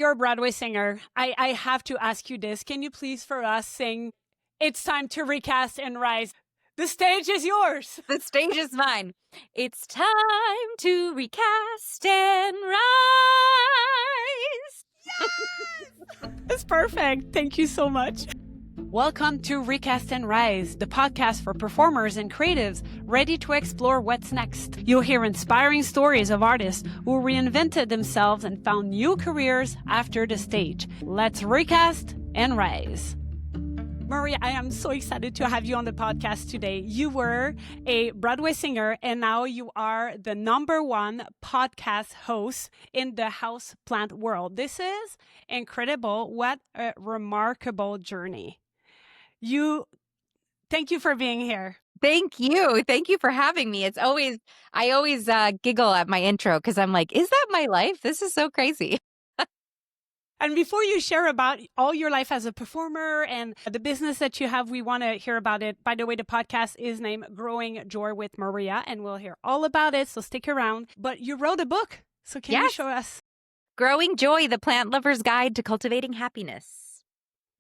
You're a Broadway singer. I have to ask you this. Can you please for us sing It's Time to Recast and Rise? The stage is yours. The stage is mine. It's time to recast and rise. It's perfect. Thank you so much. Welcome to Recast and Rise, the podcast for performers and creatives ready to explore what's next. You'll hear inspiring stories of artists who reinvented themselves and found new careers after the stage. Let's recast and rise. Maria, I am so excited to have you on the podcast today. You were a Broadway singer, and now you are the #1 podcast host in the houseplant world. This is incredible. What a remarkable journey. Thank you for being here. Thank you. Thank you for having me. I always giggle at my intro because I'm like, is that my life? This is so crazy. And before you share about all your life as a performer and the business that you have, we want to hear about it. By the way, the podcast is named Growing Joy with Maria, and we'll hear all about it, so stick around. But you wrote a book, so can you show us? Growing Joy, the Plant Lover's Guide to Cultivating Happiness.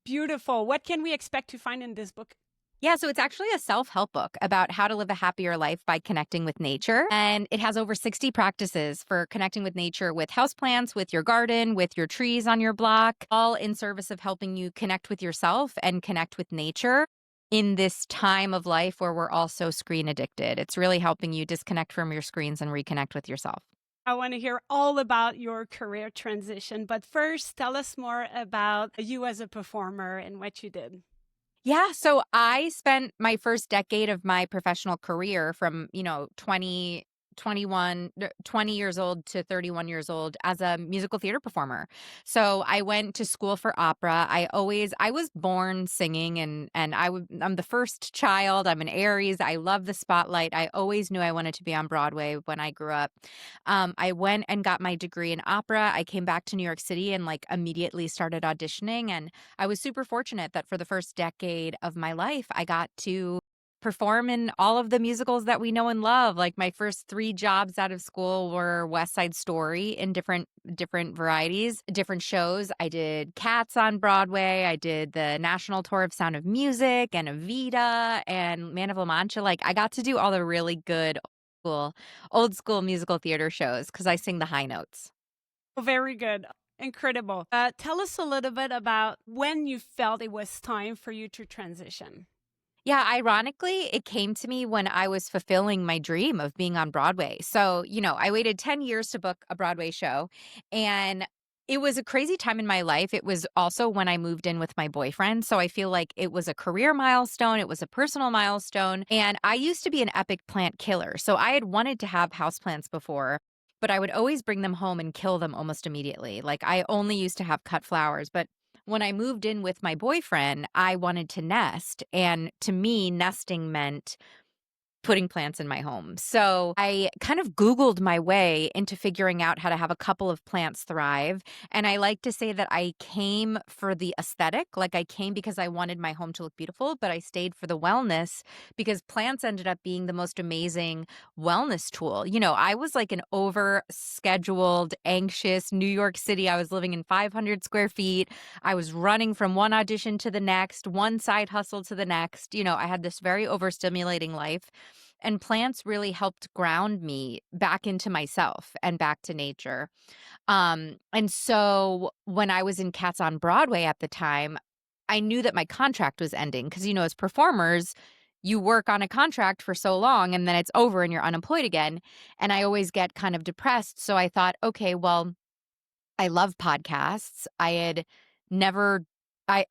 Beautiful. What can we expect to find in this book? Yeah, so it's actually a self-help book about how to live a happier life by connecting with nature. And it has over 60 practices for connecting with nature, with houseplants, with your garden, with your trees on your block, all in service of helping you connect with yourself and connect with nature in this time of life where we're all so screen addicted. It's really helping you disconnect from your screens and reconnect with yourself. I want to hear all about your career transition. But first, tell us more about you as a performer and what you did. Yeah, so I spent my first decade of my professional career from, 20 years old to 31 years old as a musical theater performer. So I went to school for opera. I was born singing and I'm the first child. I'm an Aries. I love the spotlight. I always knew I wanted to be on Broadway when I grew up. I went and got my degree in opera. I came back to New York City and immediately started auditioning. And I was super fortunate that for the first decade of my life, I got to perform in all of the musicals that we know and love. Like my first 3 jobs out of school were West Side Story in different varieties, different shows. I did Cats on Broadway. I did the national tour of Sound of Music and Evita and Man of La Mancha. I got to do all the really good old school musical theater shows because I sing the high notes. Very good. Incredible. Tell us a little bit about when you felt it was time for you to transition. Yeah, ironically, it came to me when I was fulfilling my dream of being on Broadway. So, I waited 10 years to book a Broadway show, and it was a crazy time in my life. It was also when I moved in with my boyfriend. So I feel like it was a career milestone. It was a personal milestone. And I used to be an epic plant killer. So I had wanted to have houseplants before, but I would always bring them home and kill them almost immediately. I only used to have cut flowers, but when I moved in with my boyfriend, I wanted to nest. And to me, nesting meant putting plants in my home. So I kind of Googled my way into figuring out how to have a couple of plants thrive. And I like to say that I came for the aesthetic. I came because I wanted my home to look beautiful, but I stayed for the wellness because plants ended up being the most amazing wellness tool. I was like an over-scheduled, anxious New York City. I was living in 500 square feet. I was running from one audition to the next, one side hustle to the next. I had this very overstimulating life. And plants really helped ground me back into myself and back to nature. And so when I was in Cats on Broadway at the time, I knew that my contract was ending because, as performers, you work on a contract for so long and then it's over and you're unemployed again. And I always get kind of depressed. So I thought, okay, well, I love podcasts.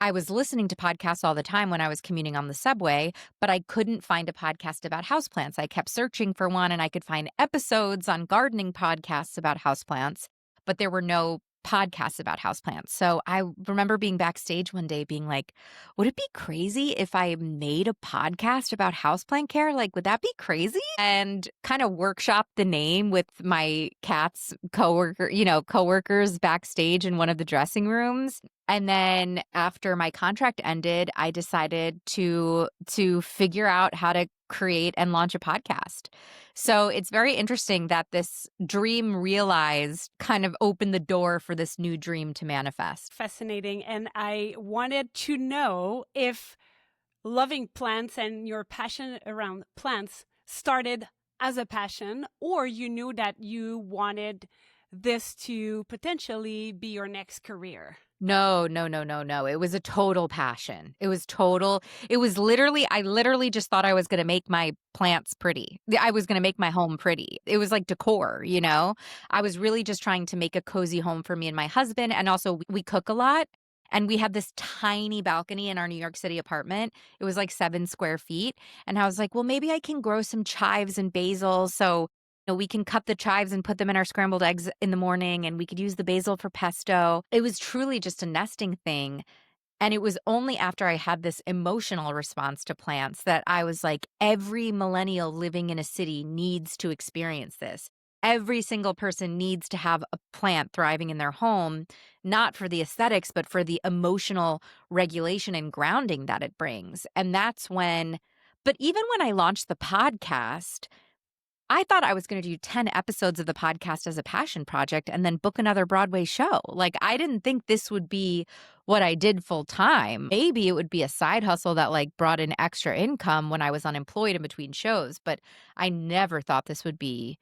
I was listening to podcasts all the time when I was commuting on the subway, but I couldn't find a podcast about houseplants. I kept searching for one and I could find episodes on gardening podcasts about houseplants, but there were no podcasts about houseplants. So I remember being backstage one day being like, would it be crazy if I made a podcast about houseplant care? Would that be crazy? And kind of workshopped the name with my cat's coworkers backstage in one of the dressing rooms. And then after my contract ended, I decided to figure out how to create and launch a podcast. So it's very interesting that this dream realized kind of opened the door for this new dream to manifest. Fascinating. And I wanted to know if loving plants and your passion around plants started as a passion, or you knew that you wanted this to potentially be your next career. No, no, no, no, no. It was a total passion. It was total. It was literally, I literally just thought I was going to make my plants pretty. I was going to make my home pretty. It was like decor, you know? I was really just trying to make a cozy home for me and my husband. And also, we cook a lot. And we had this tiny balcony in our New York City apartment. It was like 7 square feet. And I was like, well, maybe I can grow some chives and basil. So we can cut the chives and put them in our scrambled eggs in the morning, and we could use the basil for pesto. It was truly just a nesting thing. And it was only after I had this emotional response to plants that I was like, every millennial living in a city needs to experience this. Every single person needs to have a plant thriving in their home, not for the aesthetics, but for the emotional regulation and grounding that it brings. And that's when, but even when I launched the podcast, I thought I was going to do 10 episodes of the podcast as a passion project and then book another Broadway show. Like, I didn't think this would be what I did full time. Maybe it would be a side hustle that like brought in extra income when I was unemployed in between shows, but I never thought this would be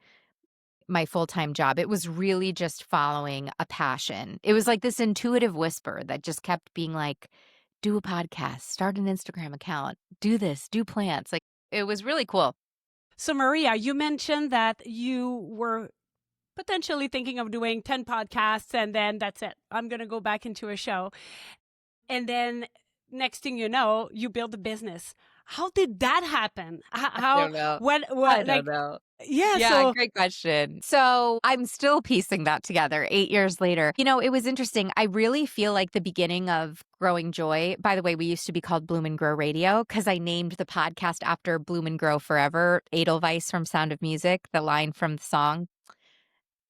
my full-time job. It was really just following a passion. It was like this intuitive whisper that just kept being like, do a podcast, start an Instagram account, do this, do plants. Like, it was really cool. So, Maria, you mentioned that you were potentially thinking of doing 10 podcasts and then that's it. I'm going to go back into a show. And then next thing you know, you build a business. How did that happen? I don't know. What, I like, don't know. yeah, Yeah, so great question. So I'm still piecing that together 8 years later. It was interesting. I really feel like the beginning of Growing Joy, by the way, we used to be called Bloom and Grow Radio because I named the podcast after Bloom and Grow Forever, Edelweiss from Sound of Music, the line from the song.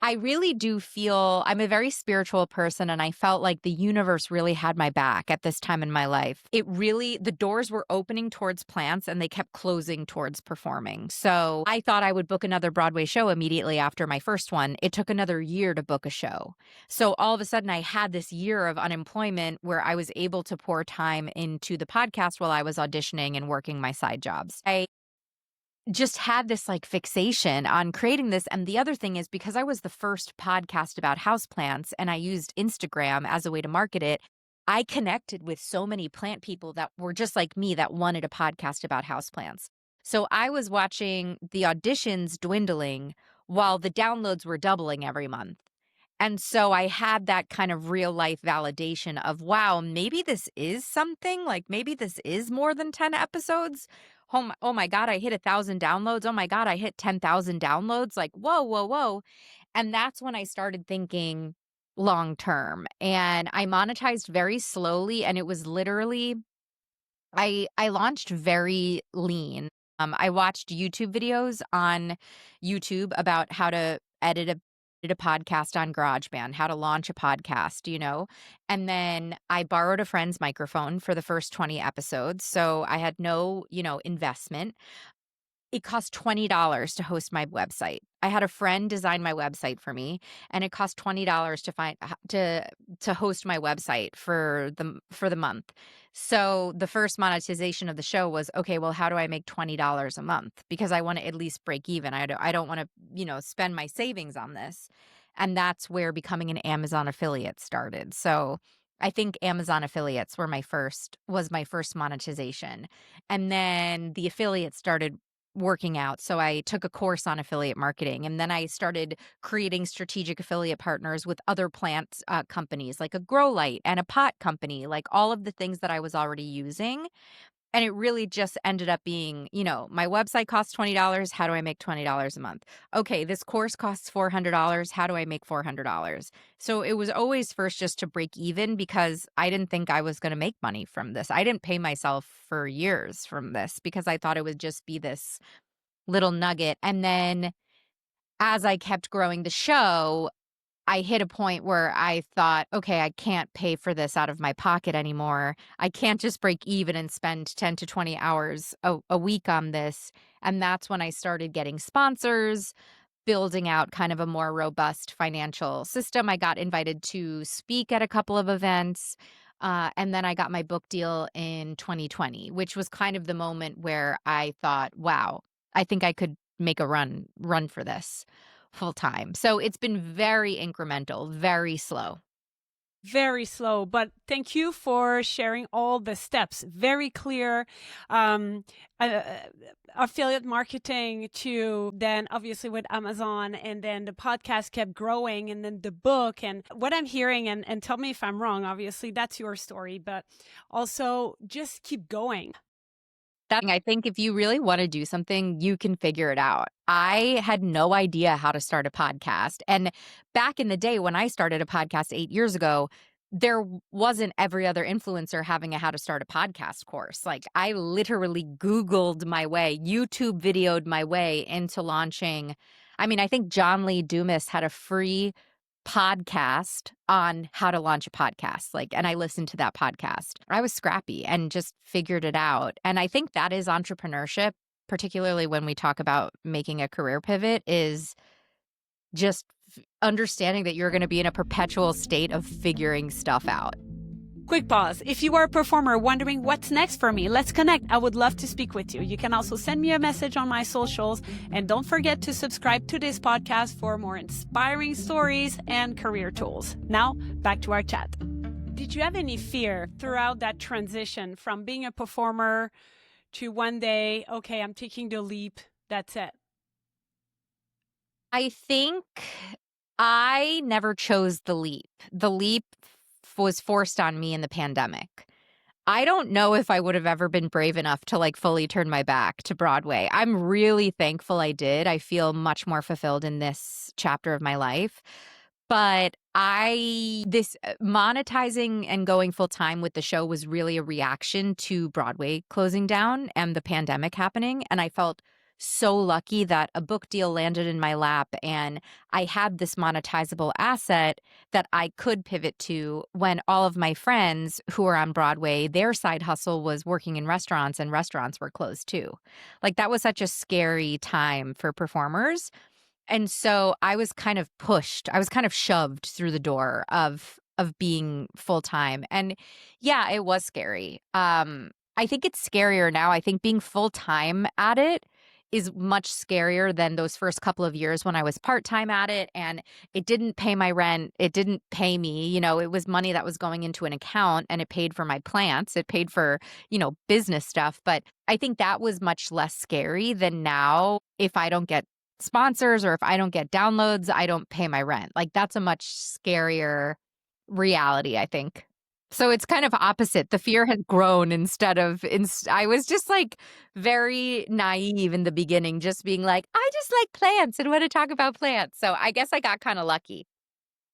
I really do feel I'm a very spiritual person, and I felt like the universe really had my back at this time in my life. The doors were opening towards plants and they kept closing towards performing. So I thought I would book another Broadway show immediately after my first one. It took another year to book a show. So all of a sudden I had this year of unemployment where I was able to pour time into the podcast while I was auditioning and working my side jobs. I just had this like fixation on creating this. And the other thing is because I was the first podcast about houseplants and I used Instagram as a way to market it, I connected with so many plant people that were just like me that wanted a podcast about houseplants. So I was watching the auditions dwindling while the downloads were doubling every month. And so I had that kind of real life validation of, wow, maybe this is something, like maybe this is more than 10 episodes. Oh my God, I hit 1,000 downloads. Oh my God, I hit 10,000 downloads. Like, whoa, whoa, whoa. And that's when I started thinking long term. And I monetized very slowly. And it was literally, I launched very lean. I watched YouTube videos on YouTube about how to edit a podcast on GarageBand, how to launch a podcast. And then I borrowed a friend's microphone for the first 20 episodes. So I had no, investment. It cost $20 to host my website. I had a friend design my website for me, and it cost $20 to host my website for the month. So the first monetization of the show was, okay, well, how do I make $20 a month? Because I want to at least break even. I don't want to, spend my savings on this. And that's where becoming an Amazon affiliate started. So I think Amazon affiliates was my first monetization. And then the affiliates started working out. So I took a course on affiliate marketing, and then I started creating strategic affiliate partners with other plant companies like a grow light and a pot company, like all of the things that I was already using. And it really just ended up being, my website costs $20. How do I make $20 a month? Okay, this course costs $400. How do I make $400? So it was always first just to break even because I didn't think I was going to make money from this. I didn't pay myself for years from this because I thought it would just be this little nugget. And then as I kept growing the show, I hit a point where I thought, okay, I can't pay for this out of my pocket anymore. I can't just break even and spend 10 to 20 hours a week on this. And that's when I started getting sponsors, building out kind of a more robust financial system. I got invited to speak at a couple of events. And then I got my book deal in 2020, which was kind of the moment where I thought, wow, I think I could make a run for this full time. So it's been very incremental, very slow. Very slow, but thank you for sharing all the steps. Very clear. Um, uh, Affiliate marketing to then obviously with Amazon, and then the podcast kept growing, and then the book. And what I'm hearing, and tell me if I'm wrong, obviously that's your story, but also just keep going. I think if you really want to do something, you can figure it out. I had no idea how to start a podcast. And back in the day when I started a podcast 8 years ago, there wasn't every other influencer having a how to start a podcast course. Like I literally Googled my way, YouTube videoed my way into launching. I mean, I think John Lee Dumas had a free podcast on how to launch a podcast. And I listened to that podcast. I was scrappy and just figured it out. And I think that is entrepreneurship, particularly when we talk about making a career pivot, is just understanding that you're going to be in a perpetual state of figuring stuff out. Quick pause. If you are a performer wondering what's next for me, let's connect. I would love to speak with you. You can also send me a message on my socials. And don't forget to subscribe to this podcast for more inspiring stories and career tools. Now, back to our chat. Did you have any fear throughout that transition from being a performer to one day, okay, I'm taking the leap, that's it? I think I never chose the leap. The leap was forced on me in the pandemic. I don't know if I would have ever been brave enough to fully turn my back to Broadway. I'm really thankful I did. I feel much more fulfilled in this chapter of my life. But this monetizing and going full time with the show was really a reaction to Broadway closing down and the pandemic happening. And I felt so lucky that a book deal landed in my lap and I had this monetizable asset that I could pivot to when all of my friends who are on Broadway, their side hustle was working in restaurants and restaurants were closed too. That was such a scary time for performers. And so I was kind of pushed. I was kind of shoved through the door of being full time. And yeah, it was scary. I think it's scarier now. I think being full time at it is much scarier than those first couple of years when I was part-time at it and it didn't pay my rent. It didn't pay me. It was money that was going into an account and it paid for my plants. It paid for, business stuff. But I think that was much less scary than now. If I don't get sponsors or if I don't get downloads, I don't pay my rent. That's a much scarier reality, I think. So it's kind of opposite. The fear has grown instead of, I was just very naive in the beginning, just being I just like plants and want to talk about plants. So I guess I got kind of lucky.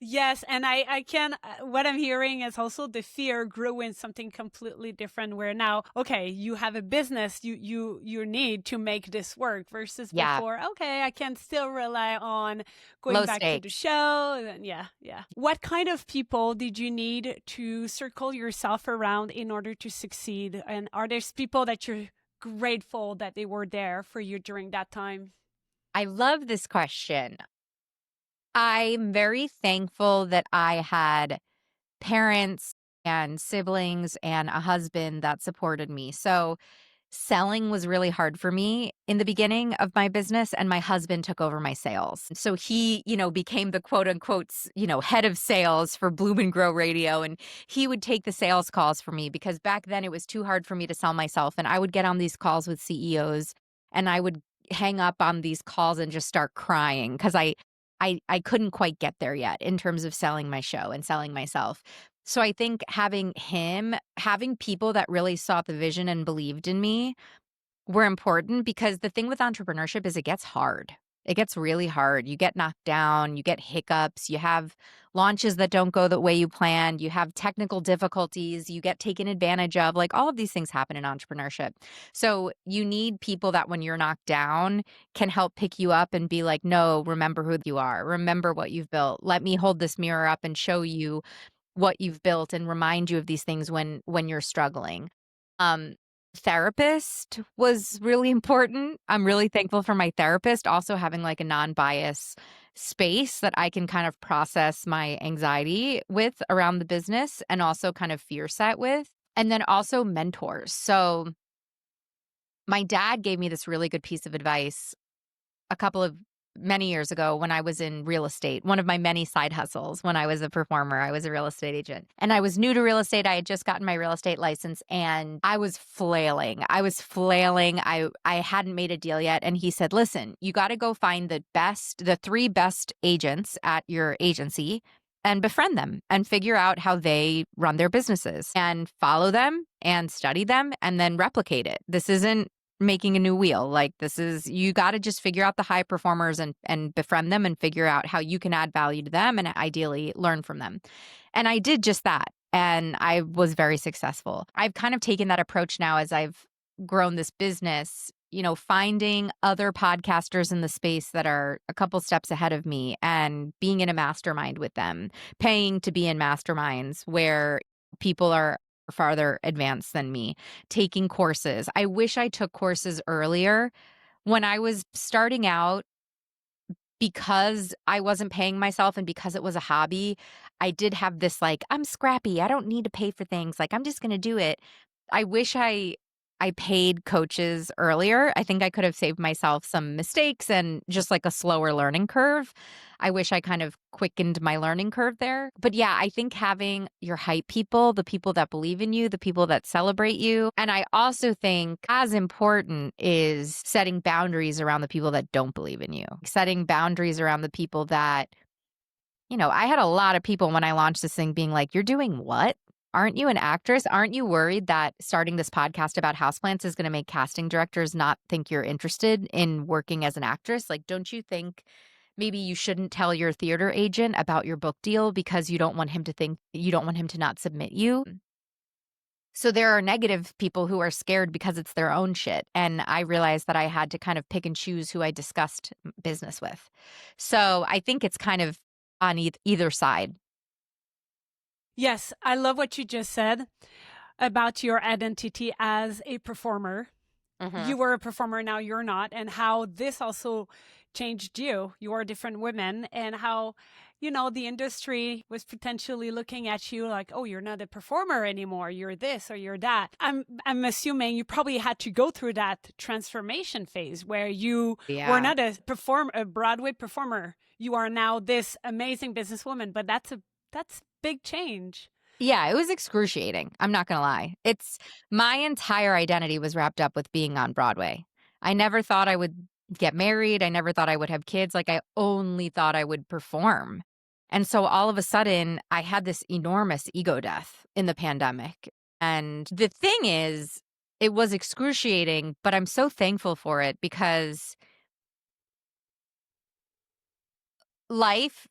Yes, and I can, what I'm hearing is also the fear grew in something completely different where now, okay, you have a business you need to make this work versus before, okay, I can still rely on going Low back stakes. to the show. And yeah. What kind of people did you need to circle yourself around in order to succeed? And are there people that you're grateful that they were there for you during that time? I love this question. I'm very thankful that I had parents and siblings and a husband that supported me. So selling was really hard for me in the beginning of my business, and my husband took over my sales. So he, became the quote unquote, head of sales for Bloom and Grow Radio. And he would take the sales calls for me because back then it was too hard for me to sell myself. And I would get on these calls with CEOs and I would hang up on these calls and just start crying because I couldn't quite get there yet in terms of selling my show and selling myself. So I think having people that really saw the vision and believed in me were important because the thing with entrepreneurship is it gets hard. It gets really hard. You get knocked down, you get hiccups, you have launches that don't go the way you planned, you have technical difficulties, you get taken advantage of. Like all of these things happen in entrepreneurship. So you need people that when you're knocked down can help pick you up and be like, no, remember who you are. Remember what you've built. Let me hold this mirror up and show you what you've built and remind you of these things when you're struggling. Um, Therapist was really important. I'm really thankful for my therapist also having like a non-bias space that I can kind of process my anxiety with around the business and also kind of fear set with. And then also mentors. So my dad gave me this really good piece of advice a couple of many years ago when I was in real estate, one of my many side hustles when I was a performer. I was a real estate agent and I was new to real estate. I had just gotten my real estate license and I was flailing. I hadn't made a deal yet. And he said, listen, you got to go find the three best agents at your agency and befriend them and figure out how they run their businesses and follow them and study them and then replicate it. This isn't making a new wheel. Like you got to just figure out the high performers and befriend them and figure out how you can add value to them and ideally learn from them. And I did just that. And I was very successful. I've kind of taken that approach now as I've grown this business, finding other podcasters in the space that are a couple steps ahead of me and being in a mastermind with them, paying to be in masterminds where people are farther advanced than me, taking courses. I wish I took courses earlier when I was starting out because I wasn't paying myself and because it was a hobby. I did have this like, I'm scrappy. I don't need to pay for things. Like, I'm just going to do it. I wish I paid coaches earlier. I think I could have saved myself some mistakes and just like a slower learning curve. I wish I kind of quickened my learning curve there. But yeah, I think having your hype people, the people that believe in you, the people that celebrate you. And I also think as important is setting boundaries around the people that don't believe in you, setting boundaries around the people that, I had a lot of people when I launched this thing being like, you're doing what? Aren't you an actress? Aren't you worried that starting this podcast about houseplants is going to make casting directors not think you're interested in working as an actress? Like, don't you think maybe you shouldn't tell your theater agent about your book deal because you don't want him to not submit you? So there are negative people who are scared because it's their own shit. And I realized that I had to kind of pick and choose who I discussed business with. So I think it's kind of on either side. Yes, I love what you just said about your identity as a performer. Mm-hmm. You were a performer, now you're not, and how this also changed you. You are different women, and how, the industry was potentially looking at you like, oh, you're not a performer anymore. You're this or you're that. I'm assuming you probably had to go through that transformation phase where you were not a Broadway performer. You are now this amazing businesswoman, but that's big change. Yeah, it was excruciating. I'm not going to lie. It's my entire identity was wrapped up with being on Broadway. I never thought I would get married. I never thought I would have kids. Like I only thought I would perform. And so all of a sudden I had this enormous ego death in the pandemic. And the thing is, it was excruciating, but I'm so thankful for it because life,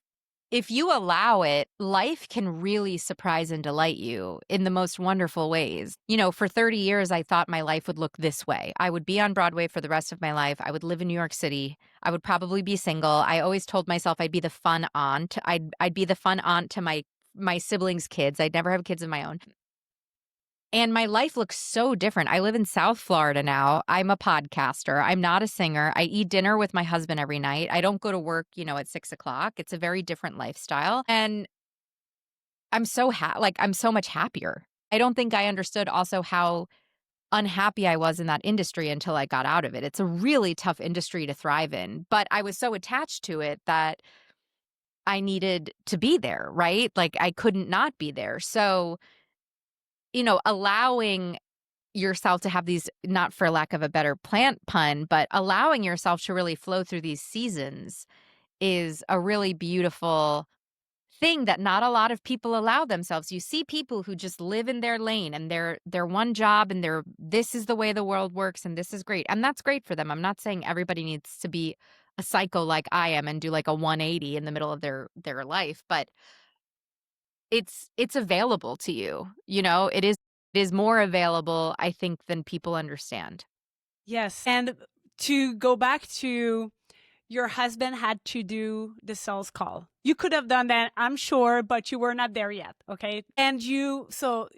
if you allow it, life can really surprise and delight you in the most wonderful ways. For 30 years, I thought my life would look this way. I would be on Broadway for the rest of my life. I would live in New York City. I would probably be single. I always told myself I'd be the fun aunt. I'd be the fun aunt to my siblings' kids. I'd never have kids of my own. And my life looks so different. I live in South Florida now. I'm a podcaster. I'm not a singer. I eat dinner with my husband every night. I don't go to work, at 6:00. It's a very different lifestyle. And I'm I'm so much happier. I don't think I understood also how unhappy I was in that industry until I got out of it. It's a really tough industry to thrive in, but I was so attached to it that I needed to be there, right? Like I couldn't not be there. So, allowing yourself to have these, not for lack of a better pun, but allowing yourself to really flow through these seasons is a really beautiful thing that not a lot of people allow themselves. You see people who just live in their lane and their one job and this is the way the world works and this is great. And that's great for them. I'm not saying everybody needs to be a psycho like I am and do like a 180 in the middle of their life, but it's available to you, it is more available, I think, than people understand. Yes. And to go back to your husband had to do the sales call. You could have done that, I'm sure, but you were not there yet. Okay. And so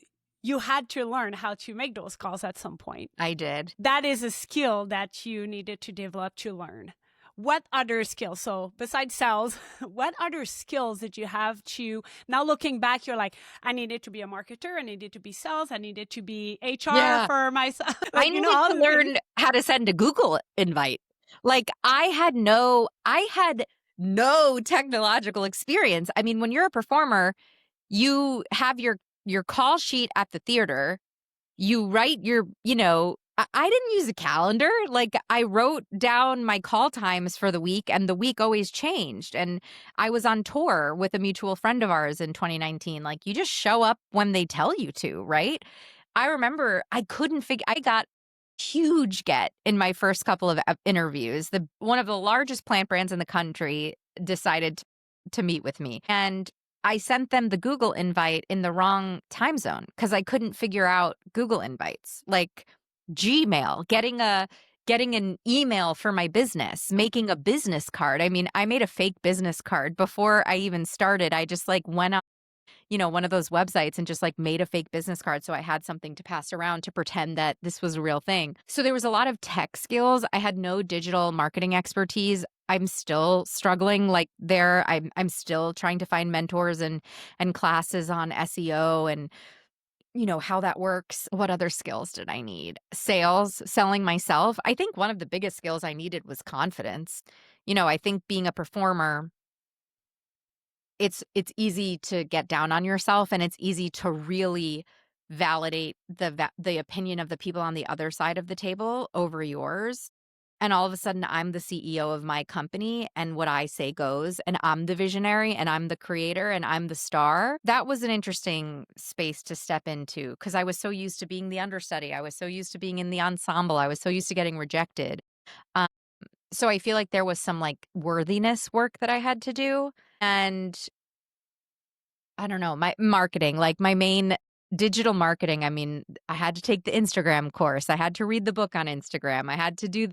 you had to learn how to make those calls at some point. I did. That is a skill that you needed to develop to learn. What other skills? So besides sales, what other skills did you have to, now looking back, you're like, I needed to be a marketer. I needed to be sales. I needed to be HR Yeah. for myself. I needed to learn how to send a Google invite. Like I had no technological experience. I mean, when you're a performer, you have your call sheet at the theater. You write I didn't use a calendar. Like I wrote down my call times for the week, and the week always changed. And I was on tour with a mutual friend of ours in 2019. Like you just show up when they tell you to, right? I remember I got huge get in my first couple of interviews. One of the largest plant brands in the country decided to meet with me. And I sent them the Google invite in the wrong time zone because I couldn't figure out Google invites. Like Gmail, getting an email for my business, making a business card. I mean, I made a fake business card before I even started. I just like went on, one of those websites and just like made a fake business card so I had something to pass around to pretend that this was a real thing. So there was a lot of tech skills. I had no digital marketing expertise. I'm still struggling like there. I'm still trying to find mentors and classes on SEO and how that works. What other skills did I need? Sales, selling myself. I think one of the biggest skills I needed was confidence. I think being a performer, it's easy to get down on yourself, and it's easy to really validate the opinion of the people on the other side of the table over yours. And all of a sudden I'm the CEO of my company and what I say goes, and I'm the visionary and I'm the creator and I'm the star. That was an interesting space to step into because I was so used to being the understudy. I was so used to being in the ensemble. I was so used to getting rejected. Um, so I feel like there was some like worthiness work that I had to do. And I don't know, my marketing, like my main digital marketing. I mean, I had to take the Instagram course. I had to read the book on Instagram. I had to do,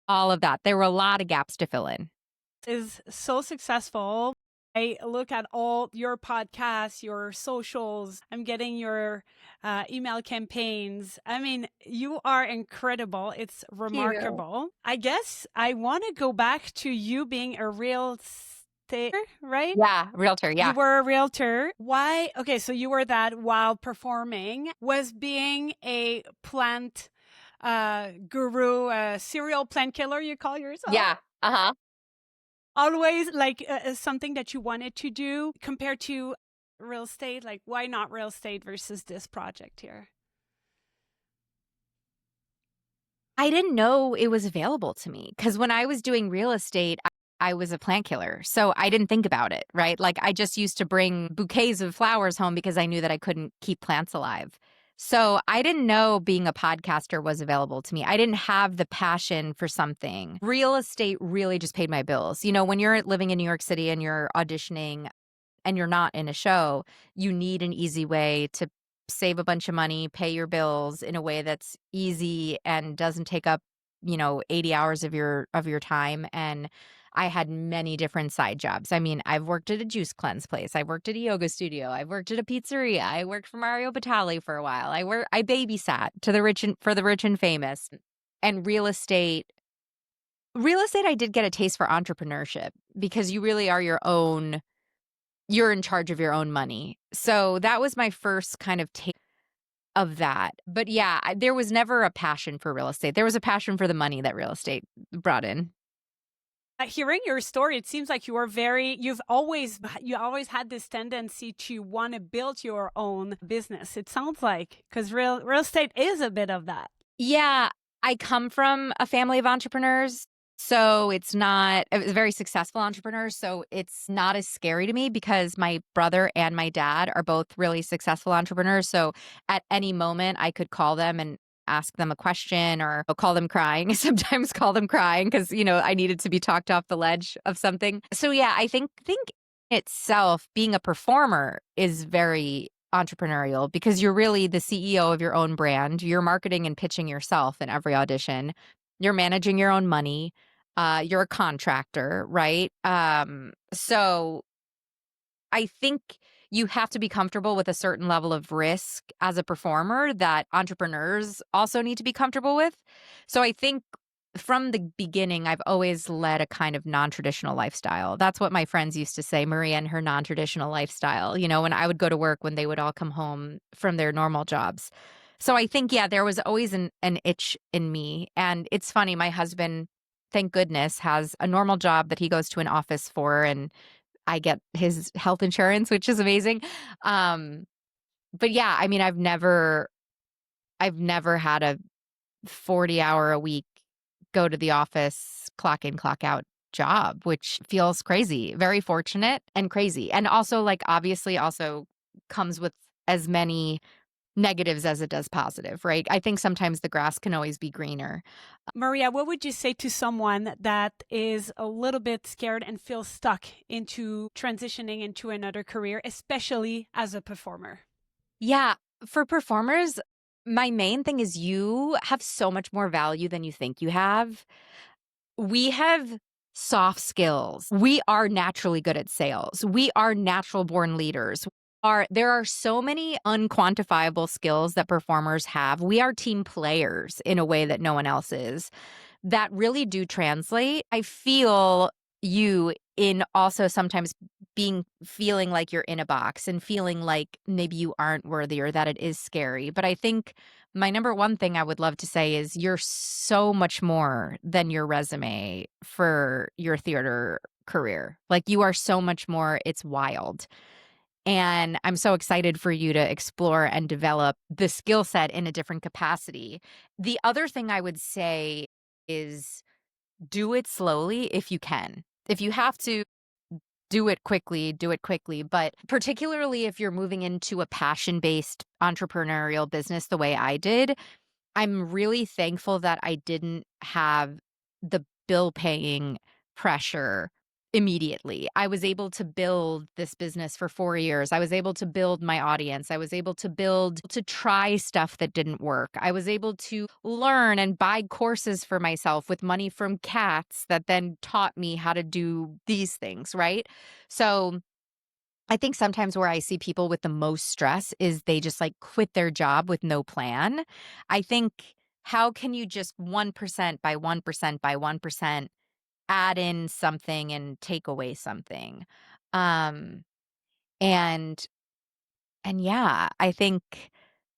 all of that. There were a lot of gaps to fill in. Is so successful. I look at all your podcasts, your socials. I'm getting your email campaigns. I mean, you are incredible. It's remarkable. I guess I want to go back to you being a real estate, right? Yeah, realtor. Yeah. You were a realtor. Why? Okay, so you were that while performing. Was being a plant guru, serial plant killer, you call yourself? Yeah. Uh-huh. Always like something that you wanted to do compared to real estate? Like, why not real estate versus this project here? I didn't know it was available to me because when I was doing real estate, I was a plant killer. So I didn't think about it, right? Like I just used to bring bouquets of flowers home because I knew that I couldn't keep plants alive. So I didn't know being a podcaster was available to me. I didn't have the passion for something. Real estate really just paid my bills. When you're living in New York City and you're auditioning and you're not in a show, you need an easy way to save a bunch of money, pay your bills in a way that's easy and doesn't take up, 80 hours of your time. And I had many different side jobs. I mean, I've worked at a juice cleanse place. I worked at a yoga studio. I worked at a pizzeria. I worked for Mario Batali for a while. I babysat for the rich and famous. And real estate, I did get a taste for entrepreneurship because you really are you're in charge of your own money. So that was my first kind of taste of that. But yeah, there was never a passion for real estate. There was a passion for the money that real estate brought in. Hearing your story, it seems like you always had this tendency to want to build your own business. It sounds like, because real estate is a bit of that. Yeah, I come from a family of entrepreneurs. So it was very successful entrepreneurs. So it's not as scary to me because my brother and my dad are both really successful entrepreneurs. So at any moment I could call them and ask them a question or I'll call them crying, sometimes call them crying because, I needed to be talked off the ledge of something. So yeah, I think itself, being a performer is very entrepreneurial because you're really the CEO of your own brand. You're marketing and pitching yourself in every audition. You're managing your own money. You're a contractor, right? So I think you have to be comfortable with a certain level of risk as a performer that entrepreneurs also need to be comfortable with. So I think from the beginning, I've always led a kind of non-traditional lifestyle. That's what my friends used to say, Maria and her non-traditional lifestyle, when I would go to work, when they would all come home from their normal jobs. So I think, yeah, there was always an itch in me. And it's funny, my husband, thank goodness, has a normal job that he goes to an office for, and I get his health insurance, which is amazing. But yeah, I mean, I've never had a 40-hour a week go to the office, clock in, clock out job, which feels crazy. Very fortunate and crazy. And also, like, obviously also comes with as many negatives as it does positive, right? I think sometimes the grass can always be greener. Maria, what would you say to someone that is a little bit scared and feels stuck into transitioning into another career, especially as a performer? Yeah, for performers, my main thing is you have so much more value than you think you have. We have soft skills. We are naturally good at sales. We are natural born leaders. There are so many unquantifiable skills that performers have. We are team players in a way that no one else is that really do translate. I feel you in also sometimes feeling like you're in a box and feeling like maybe you aren't worthy or that it is scary. But I think my number one thing I would love to say is you're so much more than your resume for your theater career. Like, you are so much more. It's wild. And I'm so excited for you to explore and develop the skill set in a different capacity. The other thing I would say is do it slowly if you can. If you have to do it quickly, do it quickly. But particularly if you're moving into a passion-based entrepreneurial business the way I did, I'm really thankful that I didn't have the bill paying pressure immediately. I was able to build this business for 4 years. I was able to build my audience. I was able to try stuff that didn't work. I was able to learn and buy courses for myself with money from cats that then taught me how to do these things, right? So I think sometimes where I see people with the most stress is they just like quit their job with no plan. I think, how can you just 1% by 1% by 1% add in something and take away something? Um and and yeah, I think,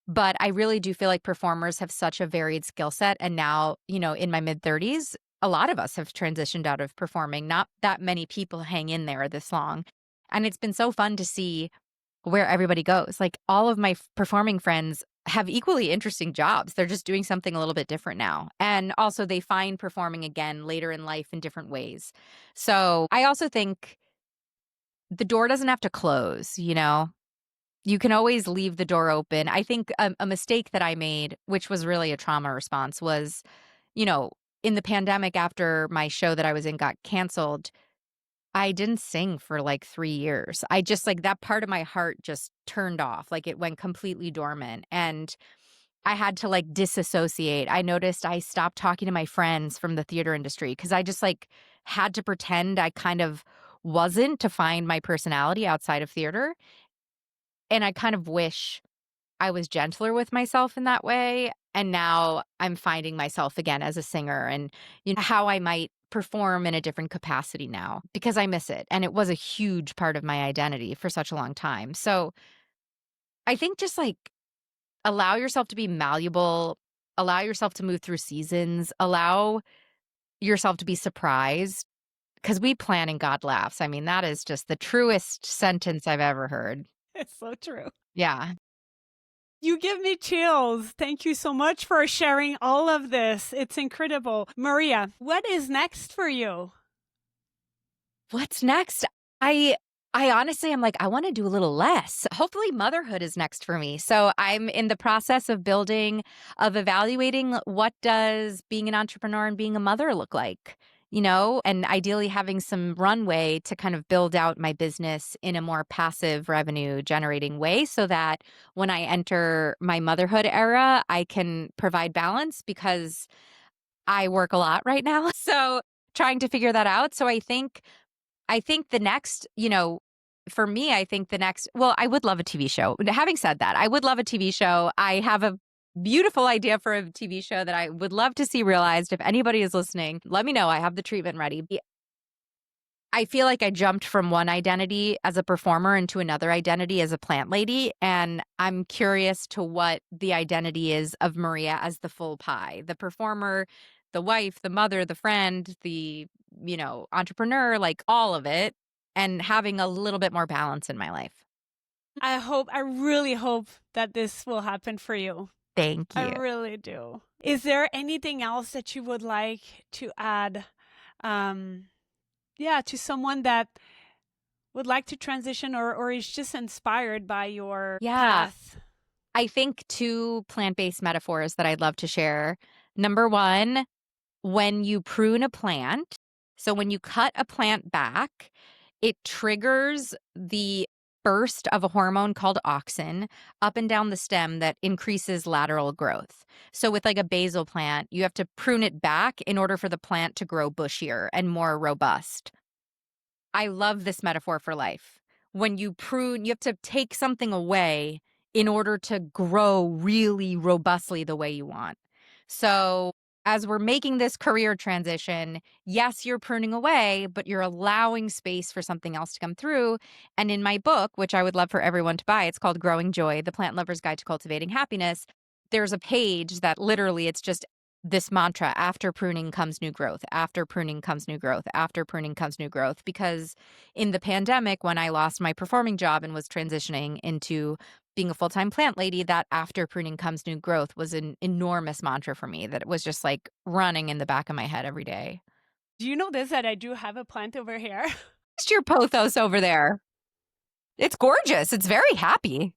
but I really do feel like performers have such a varied skill set. And now, in my mid 30s, a lot of us have transitioned out of performing. Not that many people hang in there this long. And it's been so fun to see where everybody goes. Like, all of my performing friends have equally interesting jobs. They're just doing something a little bit different now. And also they find performing again later in life in different ways. So I also think the door doesn't have to close, You can always leave the door open. I think a mistake that I made, which was really a trauma response, was, you know, in the pandemic after my show that I was in got canceled, I didn't sing for like 3 years. I just, like, that part of my heart just turned off. Like, it went completely dormant, and I had to like disassociate. I noticed I stopped talking to my friends from the theater industry because I just like had to pretend I kind of wasn't to find my personality outside of theater. And I kind of wish I was gentler with myself in that way. And now I'm finding myself again as a singer, and how I might perform in a different capacity now because I miss it. And it was a huge part of my identity for such a long time. So I think just like allow yourself to be malleable, allow yourself to move through seasons, allow yourself to be surprised, because we plan and God laughs. I mean, that is just the truest sentence I've ever heard. It's so true. Yeah. You give me chills. Thank you so much for sharing all of this. It's incredible. Maria, what is next for you? What's next? I I'm like, I want to do a little less. Hopefully motherhood is next for me. So I'm in the process of evaluating what does being an entrepreneur and being a mother look like, and ideally having some runway to kind of build out my business in a more passive revenue generating way so that when I enter my motherhood era, I can provide balance because I work a lot right now. So trying to figure that out. So I think the next, for me, well, I would love a TV show. Having said that, I would love a TV show. I have a beautiful idea for a TV show that I would love to see realized. If anybody is listening, let me know. I have the treatment ready. I feel like I jumped from one identity as a performer into another identity as a plant lady. And I'm curious to what the identity is of Maria as the full pie, the performer, the wife, the mother, the friend, the, entrepreneur, like all of it, and having a little bit more balance in my life. I really hope that this will happen for you. Thank you. I really do. Is there anything else that you would like to add, to someone that would like to transition or is just inspired by your path? I think 2 plant-based metaphors that I'd love to share. Number 1, when you prune a plant, so when you cut a plant back, it triggers the burst of a hormone called auxin up and down the stem that increases lateral growth. So with like a basil plant, you have to prune it back in order for the plant to grow bushier and more robust. I love this metaphor for life. When you prune, you have to take something away in order to grow really robustly the way you want. So as we're making this career transition, yes, you're pruning away, but you're allowing space for something else to come through. And in my book, which I would love for everyone to buy, it's called Growing Joy, The Plant Lover's Guide to Cultivating Happiness. There's a page that literally it's just this mantra: after pruning comes new growth, after pruning comes new growth, after pruning comes new growth. Because in the pandemic, when I lost my performing job and was transitioning into being a full-time plant lady, that after pruning comes new growth was an enormous mantra for me, that it was just like running in the back of my head every day. Do you know this, that I do have a plant over here? It's your pothos over there. It's gorgeous. It's very happy.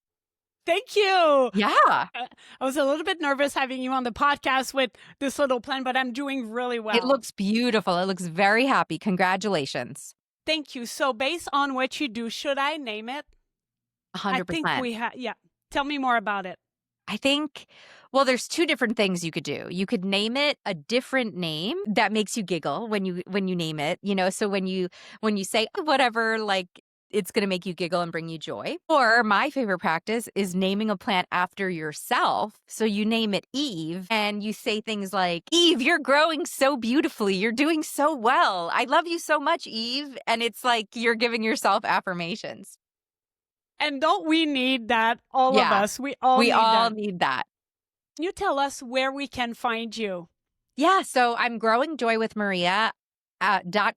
Thank you. Yeah. I was a little bit nervous having you on the podcast with this little plant, but I'm doing really well. It looks beautiful. It looks very happy. Congratulations. Thank you. So based on what you do, should I name it? 100%. I think we have. Yeah. Tell me more about it. I think, well, there's 2 different things you could do. You could name it a different name that makes you giggle when you name it, so when you say whatever, like it's going to make you giggle and bring you joy. Or my favorite practice is naming a plant after yourself. So you name it Eve and you say things like, Eve, you're growing so beautifully. You're doing so well. I love you so much, Eve. And it's like you're giving yourself affirmations. And don't we need that? All of us. We all need that. Can you tell us where we can find you? Yeah. So I'm Growing Joy with Maria.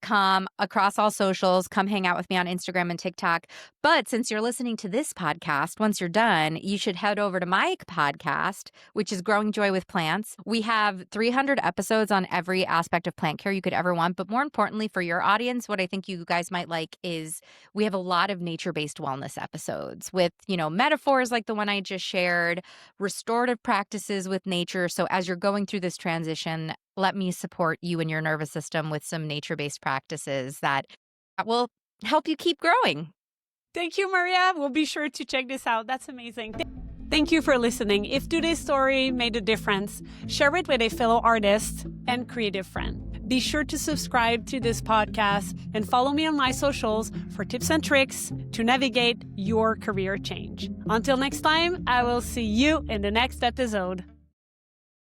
.com across all socials. Come hang out with me on Instagram and TikTok. But since you're listening to this podcast, once you're done, you should head over to my podcast, which is Growing Joy with Plants. We have 300 episodes on every aspect of plant care you could ever want. But more importantly, for your audience, what I think you guys might like is we have a lot of nature-based wellness episodes with, metaphors like the one I just shared, restorative practices with nature. So as you're going through this transition, let me support you and your nervous system with some nature-based practices that will help you keep growing. Thank you, Maria. We'll be sure to check this out. That's amazing. Thank you for listening. If today's story made a difference, share it with a fellow artist and creative friend. Be sure to subscribe to this podcast and follow me on my socials for tips and tricks to navigate your career change. Until next time, I will see you in the next episode.